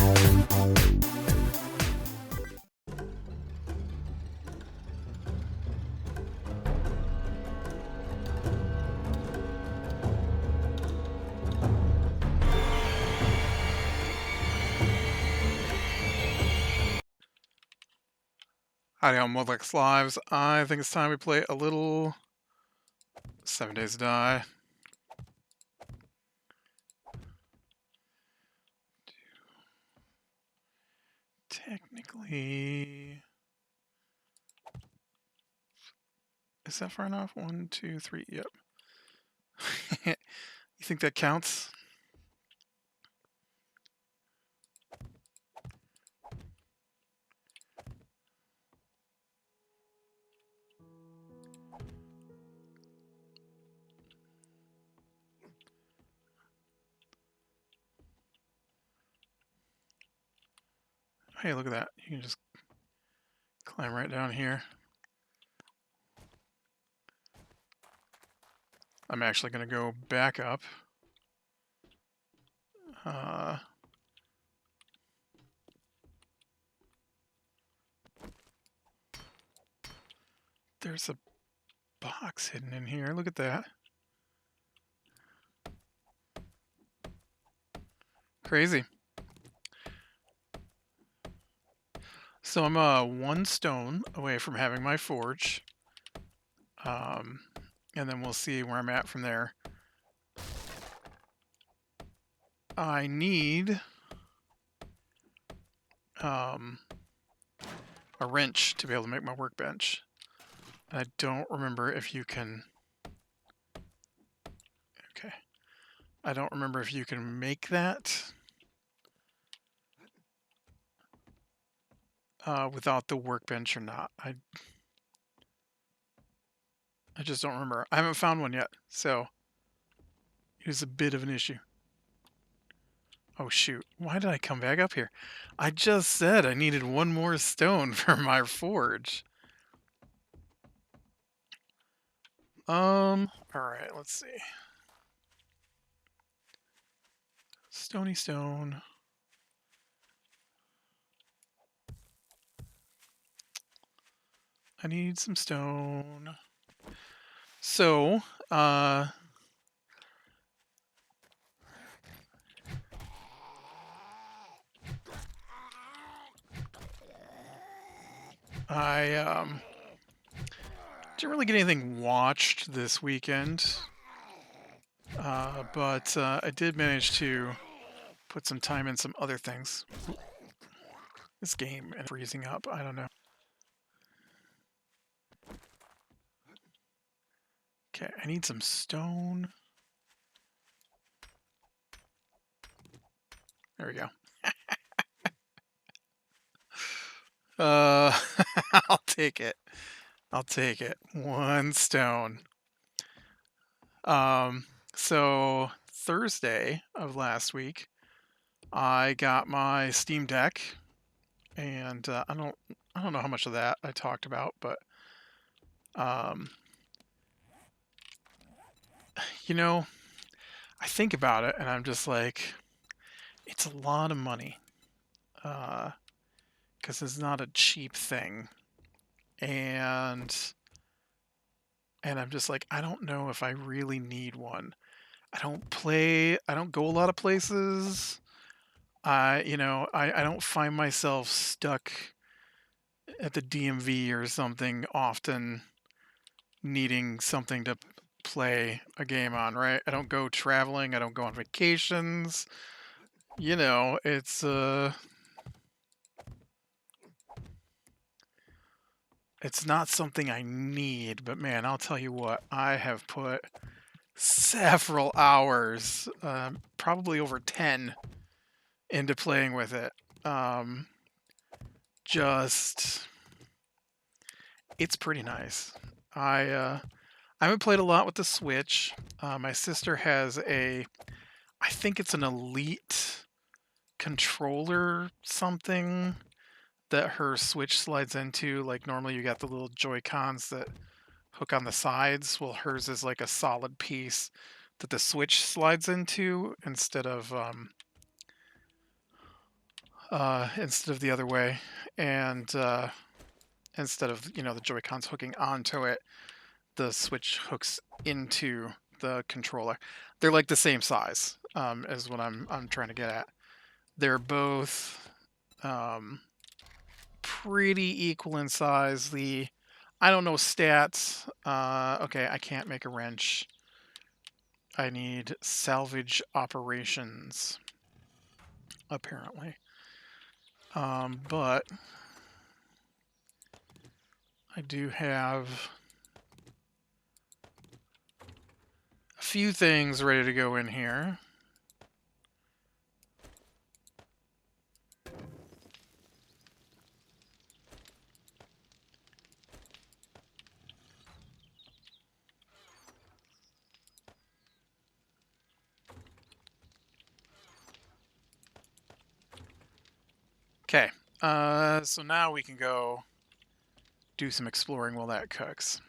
Howdy on Modlex Lives. I think it's time we play a little 7 Days to Die. Technically... Is that far enough? 1, 2, 3, yep. You think that counts? Hey, look at that. You can just climb right down here. I'm actually going to go back up. There's a box hidden in here. Look at that. Crazy. So I'm 1 stone away from having my forge. And then we'll see where I'm at from there. I need a wrench to be able to make my workbench. I don't remember if you can... Okay. I don't remember if you can make that without the workbench or not. I just don't remember. I haven't found one yet, so it is a bit of an issue. Oh shoot, why did I come back up here? I just said I needed 1 more stone for my forge. Alright, let's see. Stony stone. I need some stone. So, I didn't really get anything watched this weekend, but I did manage to put some time in some other things. This game and freezing up, I don't know. Okay, I need some stone. There we go. I'll take it. I'll take it. 1 stone. So Thursday of last week, I got my Steam Deck, and I don't know how much of that I talked about, but you know, I think about it, and I'm just like, it's a lot of money, because it's not a cheap thing, and I'm just like, I don't know if I really need one. I don't go a lot of places. I don't find myself stuck at the DMV or something often needing something to play a game on, right? I don't go traveling. I don't go on vacations. It's not something I need, but man, I'll tell you what, I have put several hours, probably over 10, into playing with it. It's pretty nice. I haven't played a lot with the Switch. My sister has I think it's an Elite controller something that her Switch slides into. Like normally you got the little Joy-Cons that hook on the sides. Well, hers is like a solid piece that the Switch slides into instead of instead of the other way, and instead of the Joy-Cons hooking onto it, the Switch hooks into the controller. They're like the same size, is what I'm trying to get at. They're both um, pretty equal in size. I don't know stats. Okay, I can't make a wrench. I need salvage operations, apparently. But I do have a few things ready to go in here. Okay, so now we can go do some exploring while that cooks.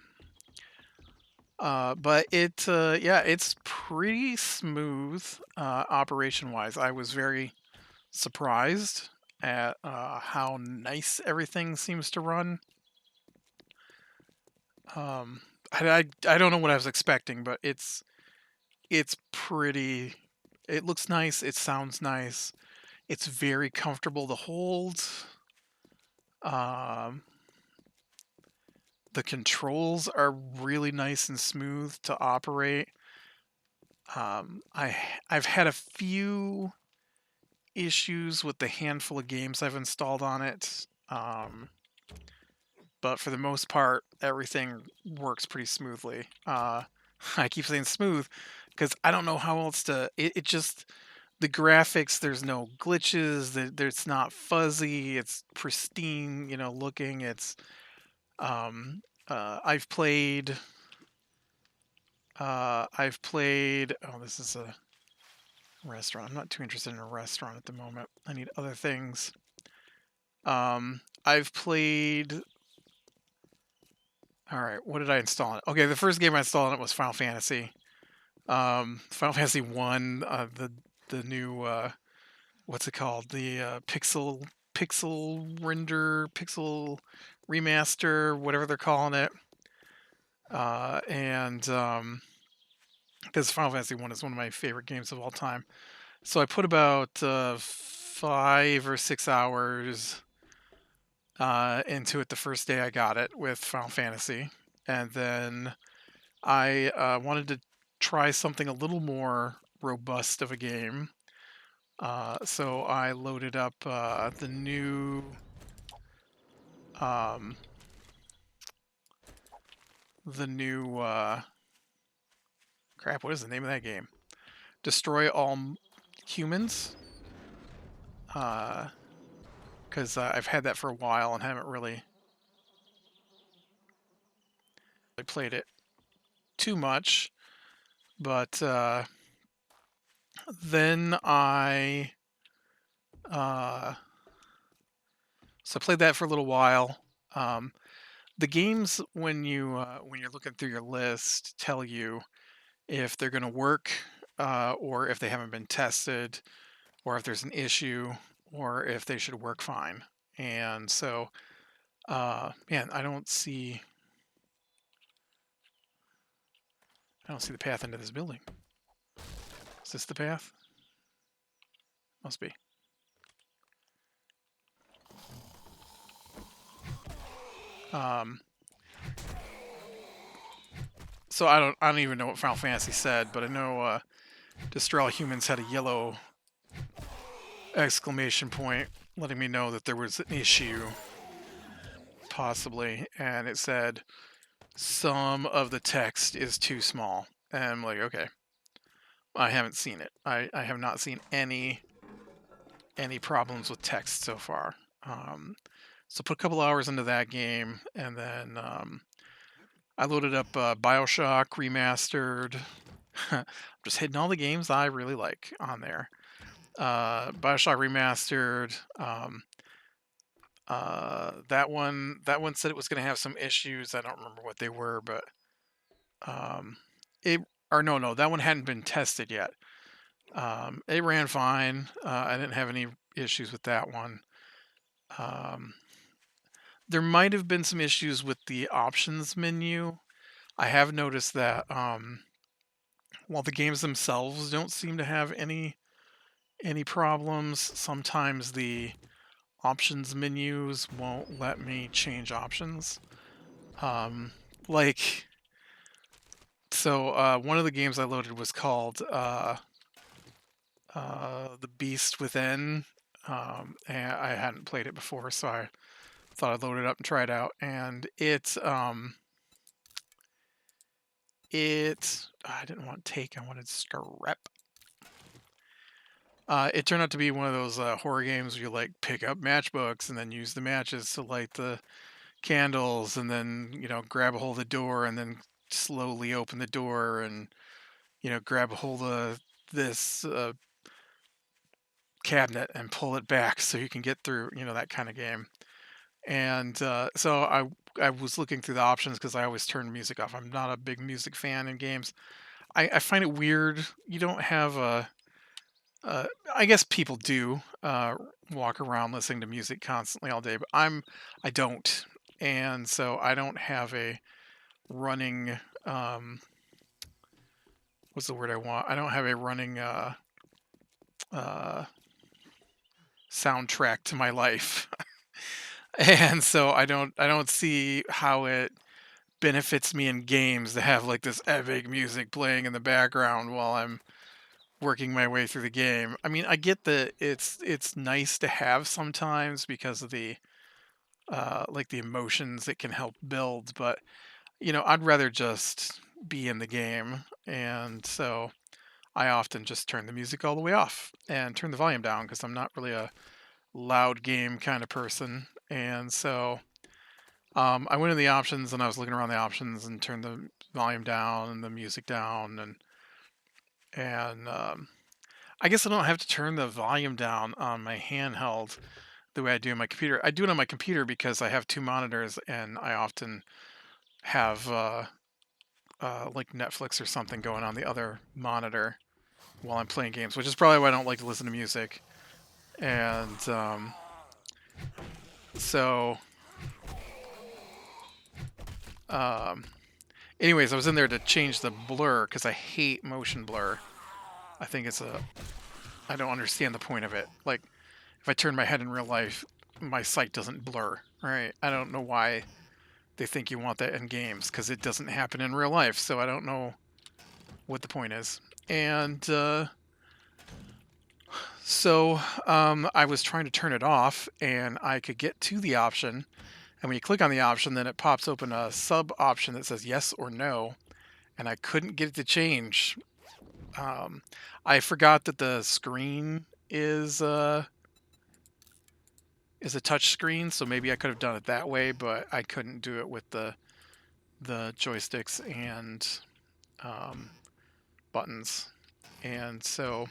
But yeah, it's pretty smooth operation-wise. I was very surprised at how nice everything seems to run. Um, I don't know what I was expecting, but it's pretty. It looks nice. It sounds nice. It's very comfortable to hold. Um, the controls are really nice and smooth to operate. I've had a few issues with the handful of games I've installed on it. But for the most part, everything works pretty smoothly. I keep saying smooth because I don't know how else to. It just the graphics. There's no glitches. There's not fuzzy. It's pristine. Looking. It's. I've played. I've played. Oh, this is a restaurant. I'm not too interested in a restaurant at the moment. I need other things. I've played. All right, what did I install on it? Okay, the first game I installed on it was Final Fantasy. Final Fantasy One, the new what's it called? The pixel render, pixel remaster, whatever they're calling it. And because Final Fantasy One is one of my favorite games of all time. So I put about 5 or 6 hours into it the first day I got it with Final Fantasy, and then I wanted to try something a little more robust of a game. So I loaded up the new um, the new crap. What is the name of that game? Destroy All Humans. Because I've had that for a while and haven't really played it too much. But then uh, so I played that for a little while. The games when you're looking through your list tell you if they're going to work or if they haven't been tested or if there's an issue or if they should work fine. And so, man, I don't see the path into this building. Is this the path? Must be. Um, so I don't even know what Final Fantasy said, but I know Destroy All Humans had a yellow exclamation point letting me know that there was an issue, possibly, and it said some of the text is too small. And I'm like, okay, I haven't seen it. I have not seen any problems with text so far. So put a couple hours into that game, and then I loaded up Bioshock Remastered. I'm just hitting all the games I really like on there. Bioshock Remastered. That one said it was going to have some issues. I don't remember what they were, but it or no, that one hadn't been tested yet. It ran fine. I didn't have any issues with that one. Um, there might have been some issues with the options menu. I have noticed that while the games themselves don't seem to have any problems, sometimes the options menus won't let me change options. Um, like one of the games I loaded was called The Beast Within, and I hadn't played it before, so I thought I'd load it up and try it out. And I didn't want take, I wanted scrap. It turned out to be one of those horror games where you like pick up matchbooks and then use the matches to light the candles, and then grab a hold of the door and then slowly open the door, and grab a hold of this cabinet and pull it back so you can get through, that kind of game. And so I was looking through the options because I always turn music off. I'm not a big music fan in games. I find it weird. You don't have a uh, I guess people do walk around listening to music constantly all day, but I don't, and so I don't have a running what's the word I want? I don't have a running uh, soundtrack to my life, and so I don't see how it benefits me in games to have like this epic music playing in the background while I'm working my way through the game. I mean, I get that it's nice to have sometimes because of the like the emotions it can help build, but I'd rather just be in the game, and so I often just turn the music all the way off and turn the volume down because I'm not really a loud game kind of person. And so I went in the options and I was looking around the options and turned the volume down and the music down, and I guess I don't have to turn the volume down on my handheld the way I do on my computer. I do it on my computer because I have two monitors and I often have like Netflix or something going on the other monitor while I'm playing games, which is probably why I don't like to listen to music. And so, um, anyways, I was in there to change the blur because I hate motion blur. I think I don't understand the point of it. Like, if I turn my head in real life, my sight doesn't blur, right? I don't know why they think you want that in games because it doesn't happen in real life. So I don't know what the point is. And I was trying to turn it off, and I could get to the option. And when you click on the option, then it pops open a sub option that says yes or no. And I couldn't get it to change. Um, I forgot that the screen is a touch screen, so maybe I could have done it that way, but I couldn't do it with the joysticks and um, buttons, and so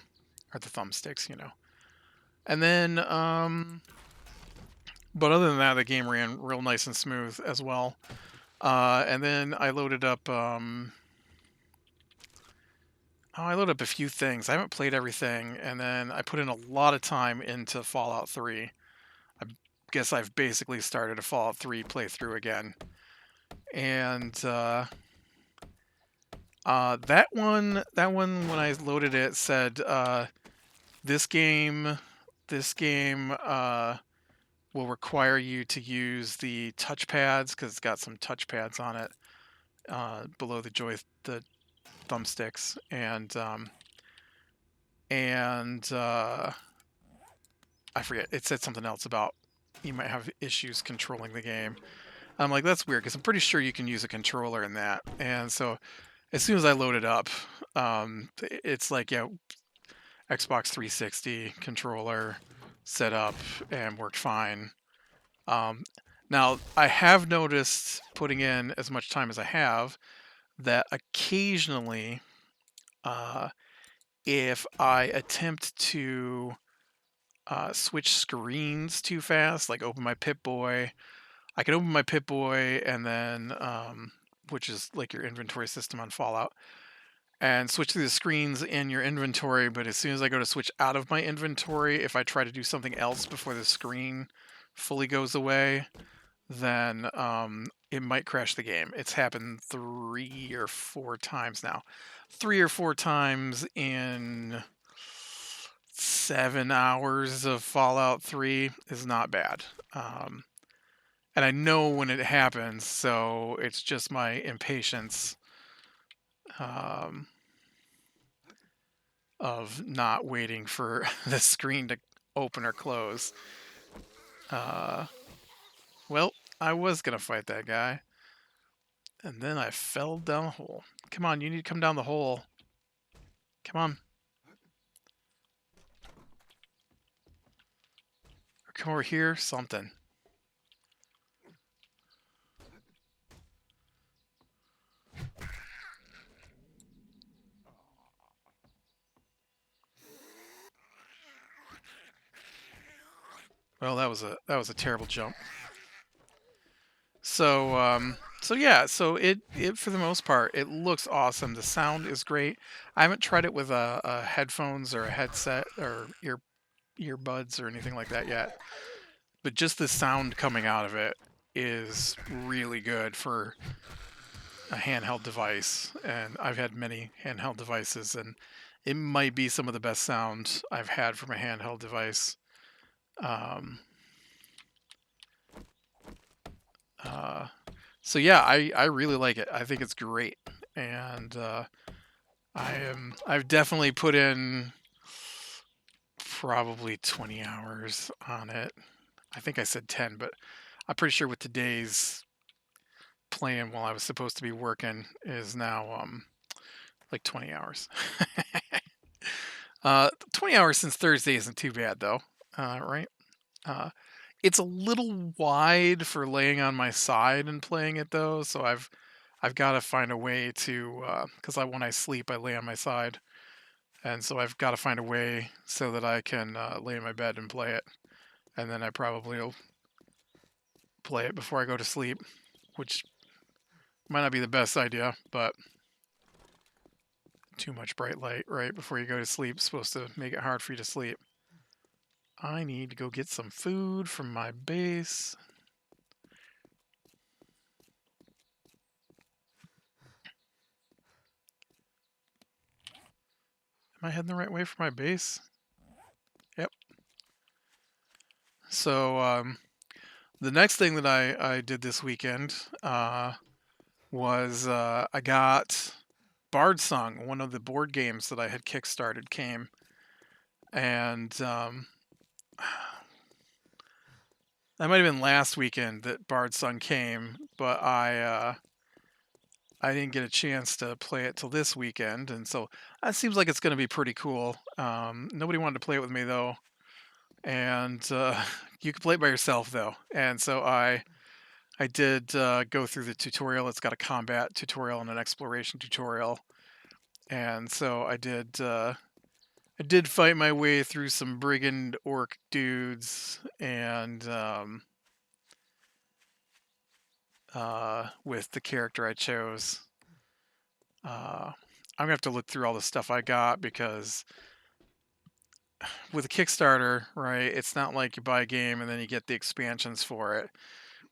or the thumbsticks. And then, but other than that, the game ran real nice and smooth as well. And then I loaded up. I loaded up a few things. I haven't played everything, and then I put in a lot of time into Fallout 3. I guess I've basically started a Fallout 3 playthrough again, and that one when I loaded it said this game, this game will require you to use the touchpads because it's got some touchpads on it below the thumbsticks, and I forget. It said something else about you might have issues controlling the game. I'm like, that's weird because I'm pretty sure you can use a controller in that. And so as soon as I load it up, it's like, yeah, Xbox 360 controller set up and worked fine. Um, Now, I have noticed putting in as much time as I have that occasionally, uh, if I attempt to switch screens too fast, like open my Pip Boy, I can open my Pip Boy and then, which is like your inventory system on Fallout, and switch through the screens in your inventory, but as soon as I go to switch out of my inventory, if I try to do something else before the screen fully goes away, then it might crash the game. It's happened 3 or 4 times now. 3 or 4 times in 7 hours of Fallout 3 is not bad. Um, and I know when it happens, so it's just my impatience um, of not waiting for the screen to open or close. Uh, well, I was gonna fight that guy, and then I fell down the hole. Come on, you need to come down the hole. Come on. Or come over here, something. Well, that was a terrible jump. So yeah, so it for the most part it looks awesome. The sound is great. I haven't tried it with a headphones or a headset or earbuds or anything like that yet. But just the sound coming out of it is really good for a handheld device. And I've had many handheld devices, and it might be some of the best sound I've had from a handheld device. Um, uh, so yeah, I really like it. I think it's great, and I've definitely put in probably 20 hours on it. I think I said 10, but I'm pretty sure with today's playing while I was supposed to be working is now like 20 hours. 20 hours since Thursday isn't too bad though, right? Uh, it's a little wide for laying on my side and playing it though, so I've got to find a way to because when I sleep I lay on my side, and so I've got to find a way so that I can lay in my bed and play it, and then I probably will play it before I go to sleep, which might not be the best idea, but too much bright light right before you go to sleep is supposed to make it hard for you to sleep. I need to go get some food from my base. Am I heading the right way for my base? Yep. So the next thing that I did this weekend was I got Bard Song, one of the board games that I had kickstarted, came, and that might have been last weekend that Bard Song came, but I didn't get a chance to play it till this weekend, and so that seems like it's going to be pretty cool. Nobody wanted to play it with me though, and you can play it by yourself though. And so I did go through the tutorial. It's got a combat tutorial and an exploration tutorial, and so I did fight my way through some brigand orc dudes, and with the character I chose. I'm gonna have to look through all the stuff I got because with a Kickstarter, right, it's not like you buy a game and then you get the expansions for it.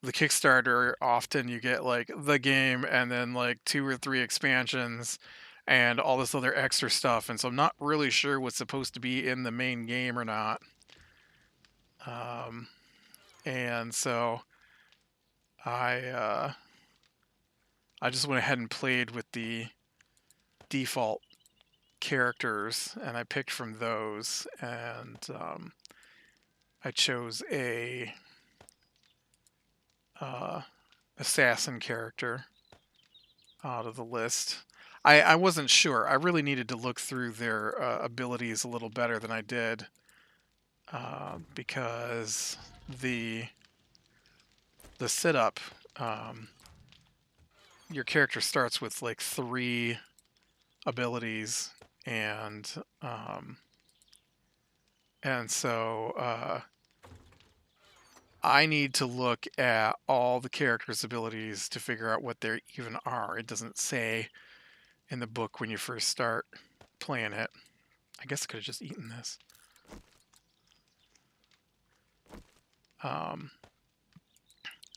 With a Kickstarter, often you get like the game and then like 2 or 3 expansions and all this other extra stuff. And so I'm not really sure what's supposed to be in the main game or not. Um, and so I I just went ahead and played with the default characters, and I picked from those, and I chose a uh, assassin character out of the list. I wasn't sure. I really needed to look through their abilities a little better than I did, because the the sit up, um, your character starts with like 3 abilities, and um, so I need to look at all the characters' abilities to figure out what they even are. It doesn't say in the book when you first start playing it. I guess I could have just eaten this.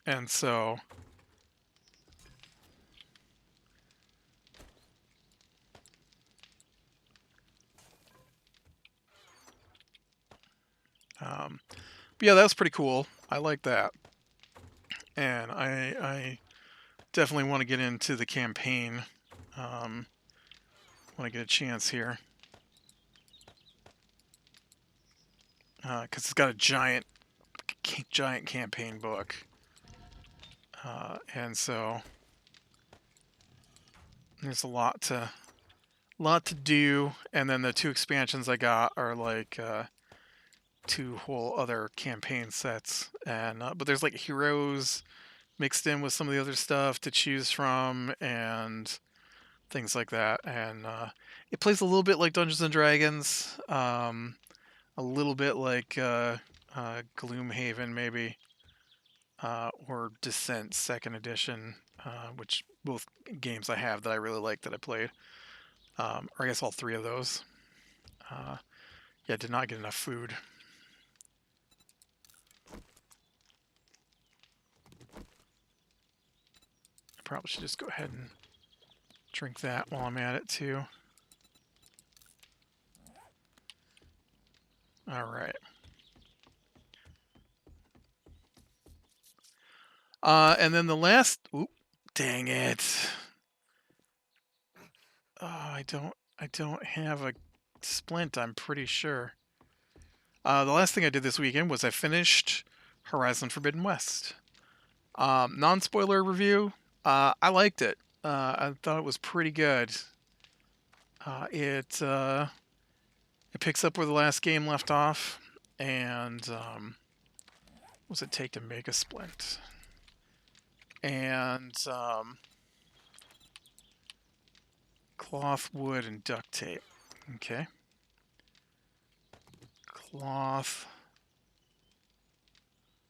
And so but yeah, that was pretty cool. I like that. And I definitely want to get into the campaign when I get a chance here. Because it's got a giant campaign book. And so there's a lot to do. And then the 2 expansions I got are like 2 whole other campaign sets. And but there's like heroes mixed in with some of the other stuff to choose from and things like that. And it plays a little bit like Dungeons and Dragons, a little bit like Gloomhaven maybe, or Descent Second Edition, which both games I have that I really like that I played, or I guess all 3 of those. Yeah, did not get enough food. I probably should just go ahead and drink that while I'm at it too. All right. And then the last, oop, dang it. I don't have a splint, I'm pretty sure. The last thing I did this weekend was I finished Horizon Forbidden West. Non-spoiler review. I liked it. I thought it was pretty good. It picks up where the last game left off, and what does it take to make a splint? And cloth, wood, and duct tape. Okay. Cloth.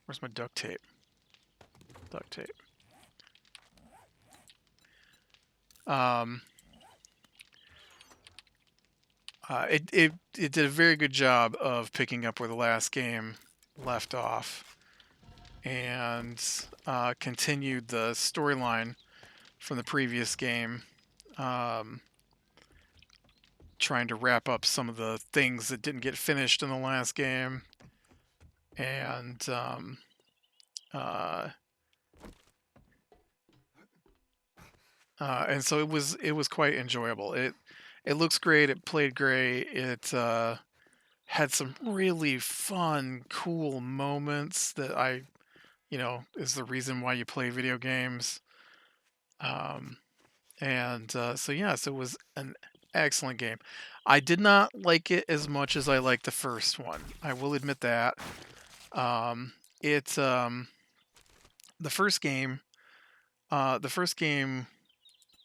Where's my duct tape? Duct tape. It did a very good job of picking up where the last game left off, and continued the storyline from the previous game, trying to wrap up some of the things that didn't get finished in the last game, and and so it was quite enjoyable. It looks great. It played great. It had some really fun, cool moments that is the reason why you play video games. And so it was an excellent game. I did not like it as much as I liked the first one. I will admit that. It the first game,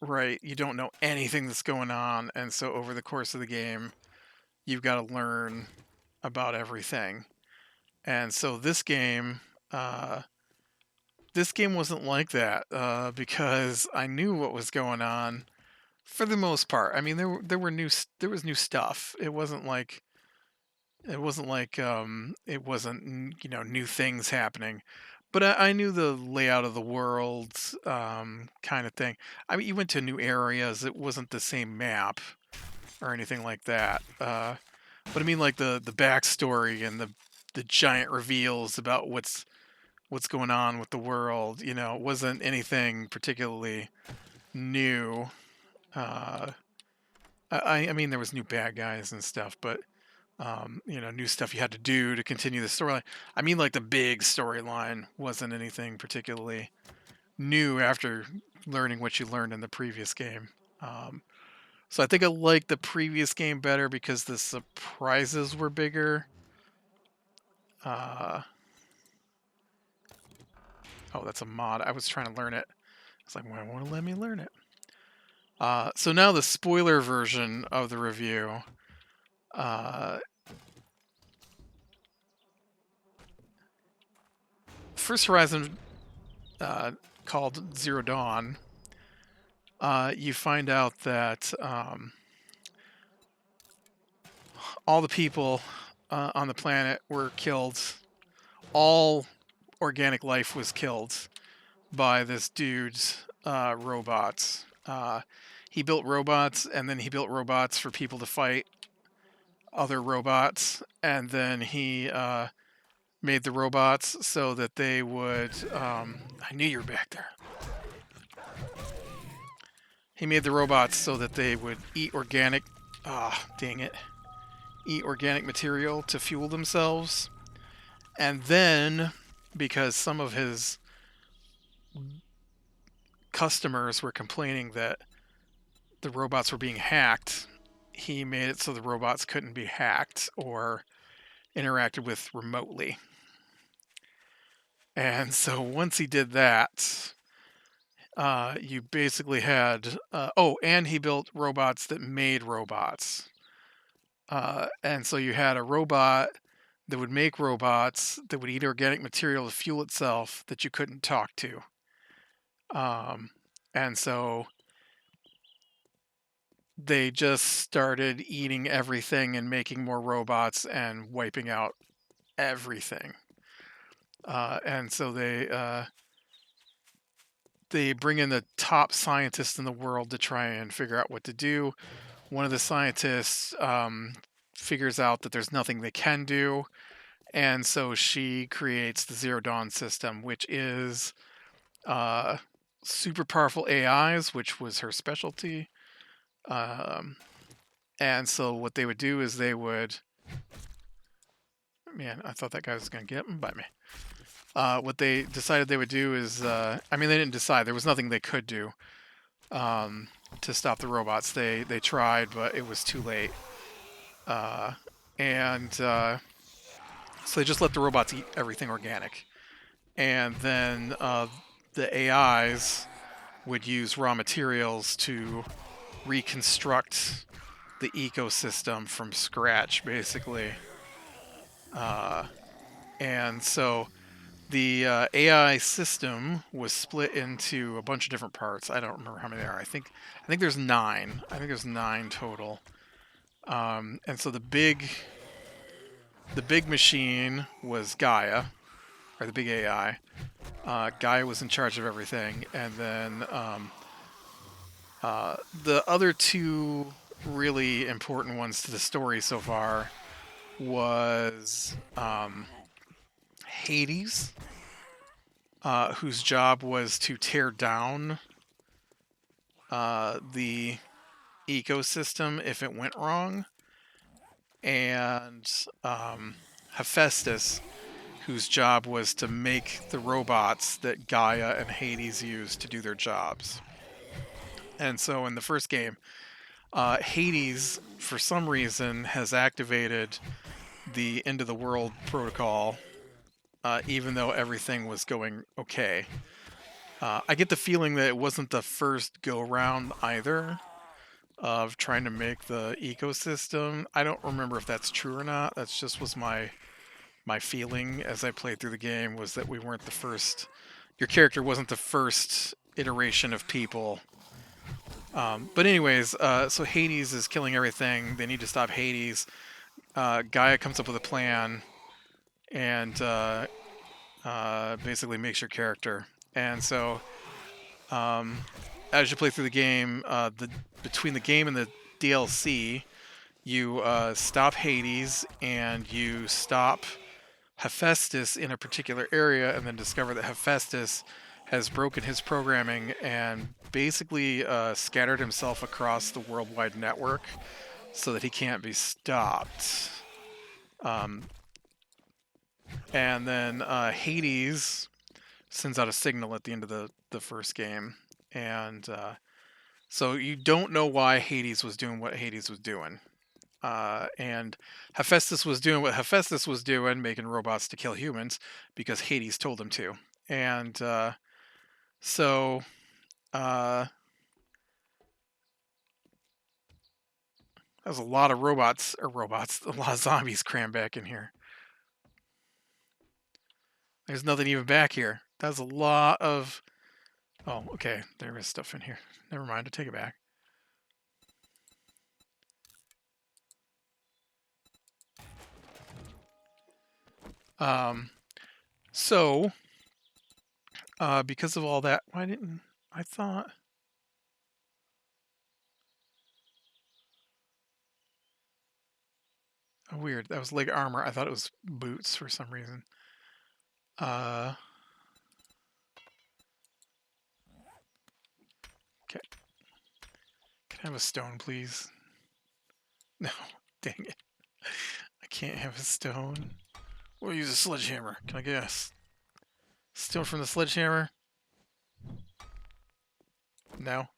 right? You don't know anything that's going on, and so over the course of the game, you've got to learn about everything. And so this game wasn't like that, because I knew what was going on for the most part. I mean, there was new stuff. It wasn't new things happening, but I knew the layout of the world, kind of thing. I mean, you went to new areas. It wasn't the same map or anything like that. But I mean, like the backstory and the giant reveals about what's going on with the world. It wasn't anything particularly new. Uh, I mean, there was new bad guys and stuff, but new stuff you had to do to continue the storyline. I mean, like the big storyline wasn't anything particularly new after learning what you learned in the previous game. So I think I liked the previous game better because the surprises were bigger. Uh, oh, that's a mod. I was trying to learn it. It's like, why won't it let me learn it? So now the spoiler version of the review. First Horizon, called Zero Dawn, you find out that all the people on the planet were killed. All organic life was killed by this dude's robots. He built robots, and then he built robots for people to fight other robots, and then he made the robots so that they would. I knew you were back there. He made the robots so that they would eat organic. Ah, dang it! Eat organic material to fuel themselves, and then because some of his customers were complaining that the robots were being hacked, he made it so the robots couldn't be hacked or interacted with remotely. And so once he did that, you basically had. Oh, and he built robots that made robots. And so you had a robot that would make robots that would eat organic material to fuel itself that you couldn't talk to. And so they just started eating everything and making more robots and wiping out everything. And so they bring in the top scientists in the world to try and figure out what to do. One of the scientists figures out that there's nothing they can do, and so she creates the Zero Dawn system, which is super powerful AIs, which was her specialty. And so what they would do is they would. Man, I thought that guy was going to get him by me. What they decided they would do is, I mean, they didn't decide. There was nothing they could do to stop the robots. They tried, but it was too late. And so they just let the robots eat everything organic. And then the AIs would use raw materials to reconstruct the ecosystem from scratch, basically. And so the AI system was split into a bunch of different parts. I don't remember how many there are. I think there's 9. I think there's 9 total. And so the big machine was Gaia, or the big AI. Gaia was in charge of everything, and then the other 2 really important ones to the story so far was Hades, whose job was to tear down the ecosystem if it went wrong, and Hephaestus, whose job was to make the robots that Gaia and Hades used to do their jobs. And so in the first game, Hades, for some reason, has activated the end of the world protocol, even though everything was going okay. I get the feeling that it wasn't the first go-round either of trying to make the ecosystem. I don't remember if that's true or not. That's just was my feeling as I played through the game, was that we weren't the first. Your character wasn't the first iteration of people. But anyways, so Hades is killing everything. They need to stop Hades. Gaia comes up with a plan and basically makes your character. And so as you play through the game, between the game and the DLC, you stop Hades and you stop Hephaestus in a particular area, and then discover that Hephaestus has broken his programming and basically scattered himself across the worldwide network so that he can't be stopped. And then Hades sends out a signal at the end of the first game. And so you don't know why Hades was doing what Hades was doing. And Hephaestus was doing what Hephaestus was doing, making robots to kill humans, because Hades told him to. And so there's a lot of a lot of zombies crammed back in here. There's nothing even back here. That's a lot of Oh, okay. There is stuff in here. Never mind. I take it back. Um, so, because of all that, why didn't I thought? Oh, weird. That was leg armor. I thought it was boots for some reason. Uh, okay. Can I have a stone, please? No. Dang it. I can't have a stone. We'll use a sledgehammer. Can I guess? Stone from the sledgehammer? No.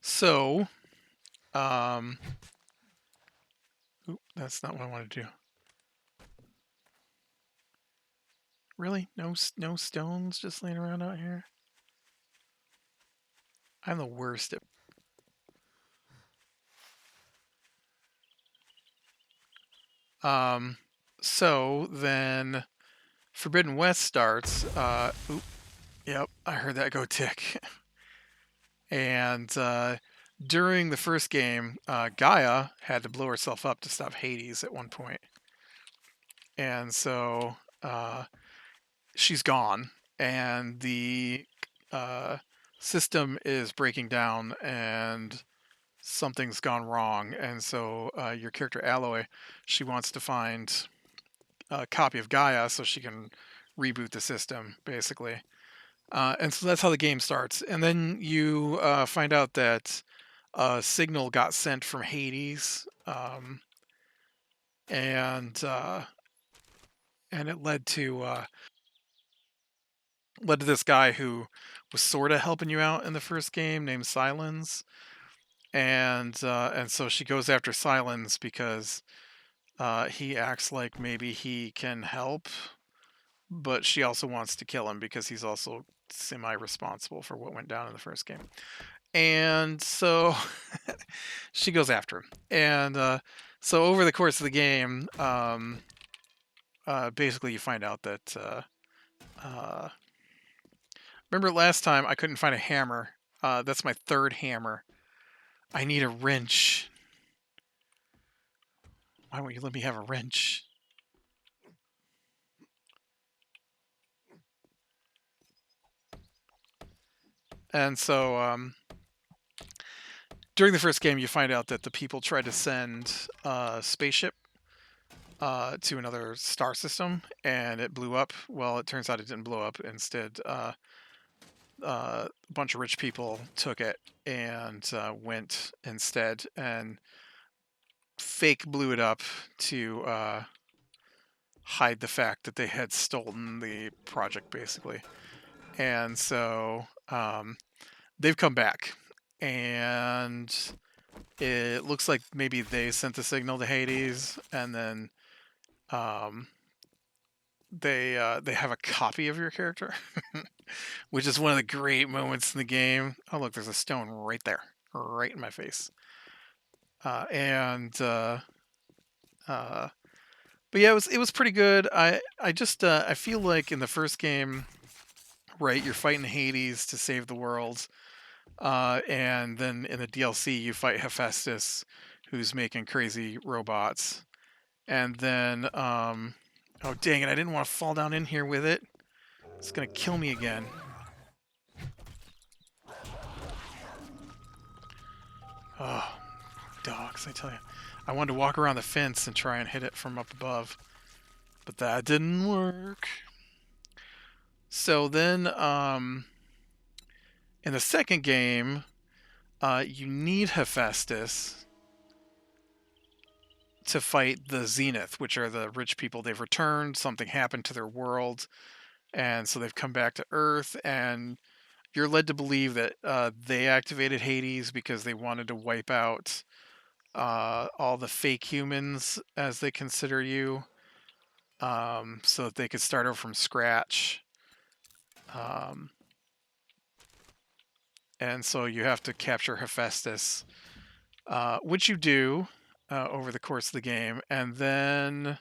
So, um, oop, that's not what I want to do. Really? No stones just laying around out here? I'm the worst at. Um, so then Forbidden West starts. Oop, yep, I heard that go tick. And during the first game, Gaia had to blow herself up to stop Hades at one point. And so she's gone, and the uh, system is breaking down, and something's gone wrong. And so your character Alloy, she wants to find a copy of Gaia so she can reboot the system, basically. And so that's how the game starts. And then you find out that a signal got sent from Hades, and it led to this guy who was sort of helping you out in the first game, named Silence. And so she goes after Silence because he acts like maybe he can help, but she also wants to kill him because he's also semi-responsible for what went down in the first game. And so she goes after him. And so over the course of the game, basically you find out that remember last time I couldn't find a hammer. That's my third hammer. I need a wrench. Why won't you let me have a wrench? And so during the first game, you find out that the people tried to send a spaceship to another star system, and it blew up. Well, it turns out it didn't blow up. Instead, a bunch of rich people took it and went instead and fake blew it up to hide the fact that they had stolen the project, basically. And so they've come back, and it looks like maybe they sent the signal to Hades, and then they have a copy of your character, which is one of the great moments in the game. Oh, look, there's a stone right there, right in my face. And but yeah, it was pretty good. I just I feel like in the first game, right, you're fighting Hades to save the world, and then in the DLC you fight Hephaestus, who's making crazy robots, and then oh dang it, I didn't want to fall down in here with it. It's gonna kill me again. Oh, dogs, I tell you. I wanted to walk around the fence and try and hit it from up above, but that didn't work. So then, in the second game, you need Hephaestus to fight the Zenith, which are the rich people. They've returned. Something happened to their world, and so they've come back to Earth. And you're led to believe that they activated Hades because they wanted to wipe out all the fake humans, as they consider you, so that they could start over from scratch. Um, and so you have to capture Hephaestus, which you do over the course of the game, and then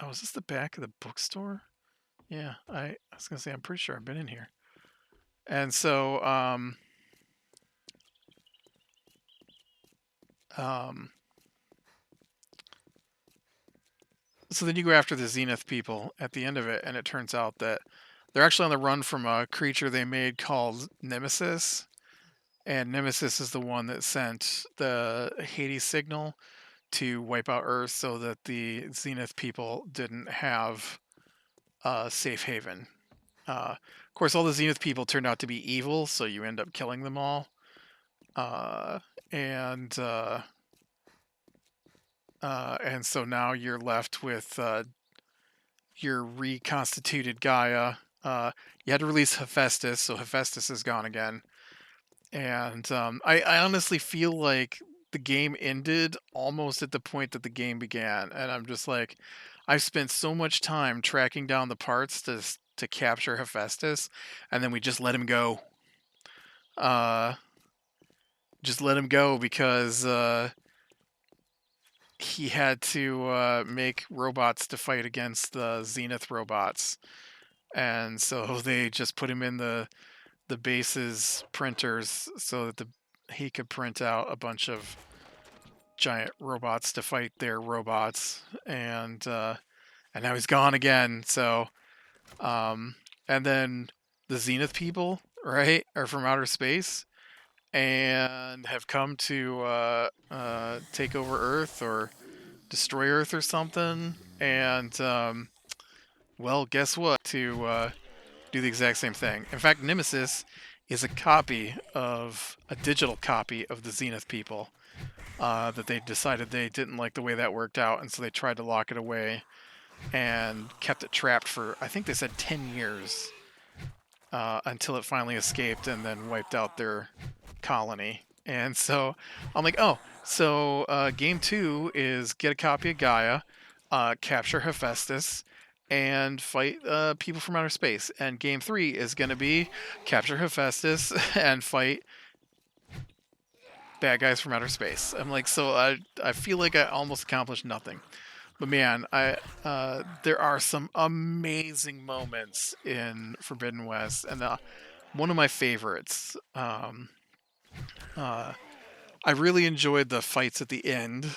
Oh, is this the back of the bookstore? Yeah, I was gonna say I'm pretty sure I've been in here. And so um so then you go after the Zenith people at the end of it, and it turns out that they're actually on the run from a creature they made called Nemesis. And Nemesis is the one that sent the Hades signal to wipe out Earth so that the Zenith people didn't have a safe haven. Of course, all the Zenith people turned out to be evil, so you end up killing them all. Uh, and and so now you're left with your reconstituted Gaia. You had to release Hephaestus, so Hephaestus is gone again. And I honestly feel like the game ended almost at the point that the game began, and I'm just like, I've spent so much time tracking down the parts to capture Hephaestus, and then we just let him go. Uh, just let him go because he had to make robots to fight against the Zenith robots, and so they just put him in the base's printers so that he could print out a bunch of giant robots to fight their robots, and now he's gone again. So, um, and then the Zenith people, right, are from outer space and have come to take over Earth or destroy Earth or something. And well, guess what? To do the exact same thing. In fact, Nemesis is a digital copy of the Zenith people. That they decided they didn't like the way that worked out, and so they tried to lock it away and kept it trapped for, I think they said 10 years, until it finally escaped and then wiped out their colony. And so I'm like, oh, so game two is get a copy of Gaia, capture Hephaestus, and fight people from outer space. And game three is going to be capture Hephaestus and fight bad guys from outer space. I'm like, so I feel like I almost accomplished nothing. But man, I there are some amazing moments in Forbidden West, and one of my favorites. Uh, I really enjoyed the fights at the end.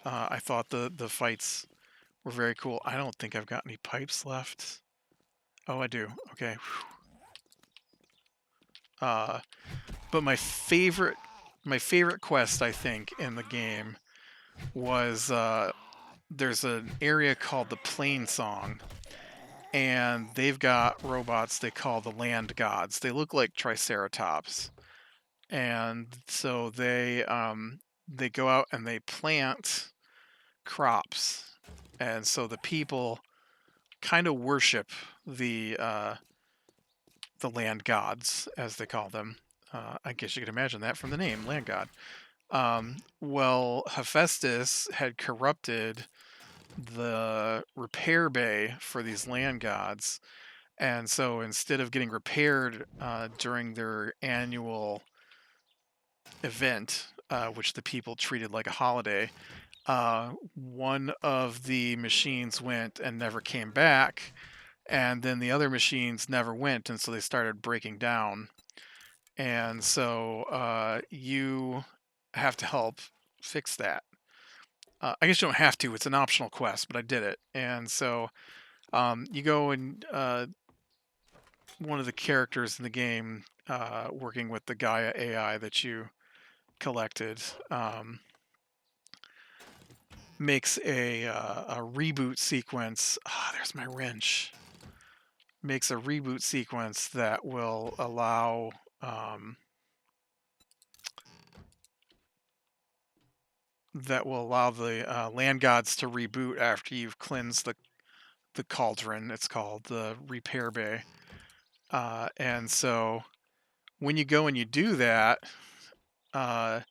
I thought the fights were very cool. I don't think I've got any pipes left. Oh, I do. Okay. Uh, but my favorite quest, I think, in the game was there's an area called the Plain Song, and they've got robots they call the land gods. They look like triceratops, and so they go out and they plant crops, and so the people kind of worship the uh, the land gods, as they call them. I guess you could imagine that from the name, land god. Well, Hephaestus had corrupted the repair bay for these land gods. And so instead of getting repaired during their annual event, which the people treated like a holiday, one of the machines went and never came back. And then the other machines never went. And so they started breaking down. And so you have to help fix that. I guess you don't have to, it's an optional quest, but I did it. And so you go and one of the characters in the game, working with the Gaia AI that you collected, makes a reboot sequence. Ah, there's my wrench. Makes a reboot sequence that will allow the land gods to reboot after you've cleansed the cauldron. It's called the repair bay, and so when you go and you do that, uh,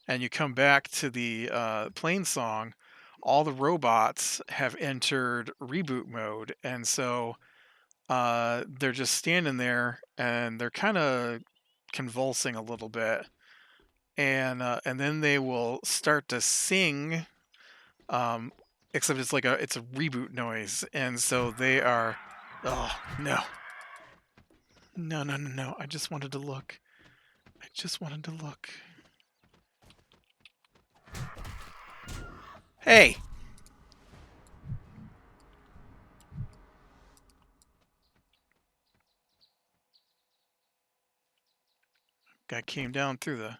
and you come back to the plain song, all the robots have entered reboot mode, and so they're just standing there and they're kind of convulsing a little bit, and then they will start to sing. Um, except it's a reboot noise, and so they are. Oh no, no, no, no, no! I just wanted to look. I just wanted to look. Hey! Guy came down through the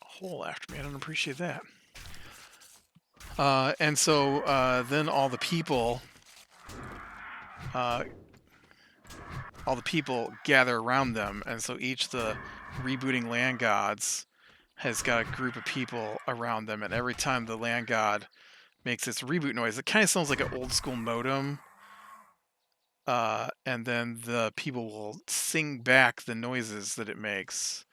hole after me. I don't appreciate that. And so then uh, all the people gather around them, and so each the rebooting land gods has got a group of people around them, and every time the land god makes its reboot noise, it kind of sounds like an old school modem. And then the people will sing back the noises that it makes.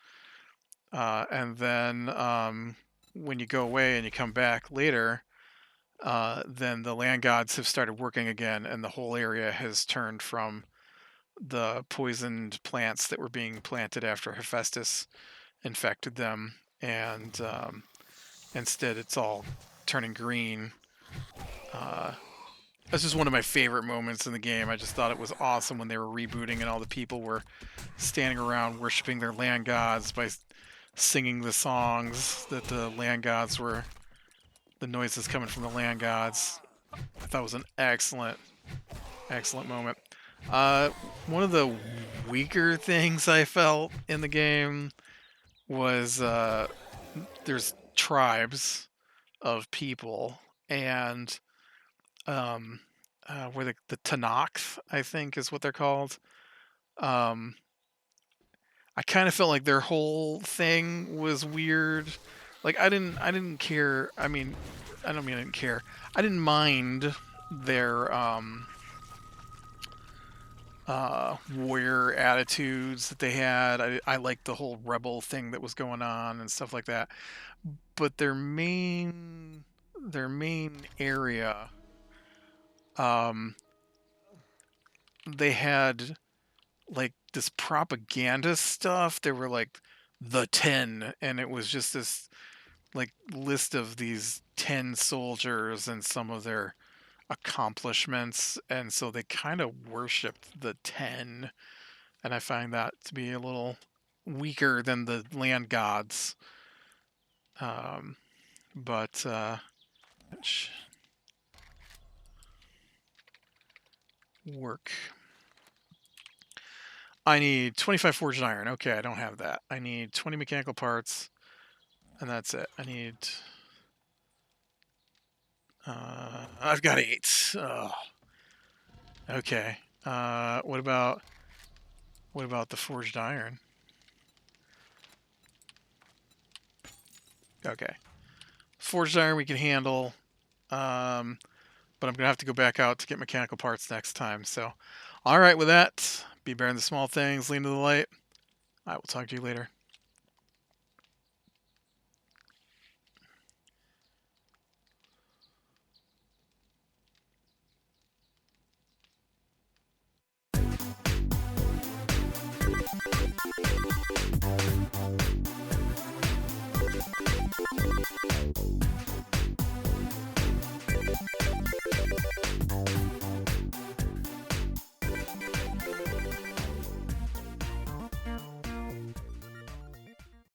And then when you go away and you come back later, then the land gods have started working again, and the whole area has turned from the poisoned plants that were being planted after Hephaestus infected them, and instead it's all turning green. That's just one of my favorite moments in the game. I just thought it was awesome when they were rebooting and all the people were standing around worshiping their land gods by singing the songs that the land gods were, the noises coming from the land gods. I thought it was an excellent, excellent moment. One of the weaker things I felt in the game was there's tribes of people, and where the Tanakh, I think, is what they're called. Um, I kind of felt like their whole thing was weird. Like I didn't care. I mean, I don't mean I didn't care. I didn't mind their warrior attitudes that they had. I liked the whole rebel thing that was going on and stuff like that. But their main area, um, they had like this propaganda stuff. They were like the 10, and it was just this like list of these 10 soldiers and some of their accomplishments, and so they kind of worshipped the 10, and I find that to be a little weaker than the land gods. Um, but work. I need 25 forged iron. Okay, I don't have that. I need 20 mechanical parts, and that's it. I need. I've got 8. Oh, okay. What about the forged iron? Okay, forged iron we can handle. But I'm gonna have to go back out to get mechanical parts next time. So, all right, with that, be bearing the small things, lean to the light. I will talk to you later.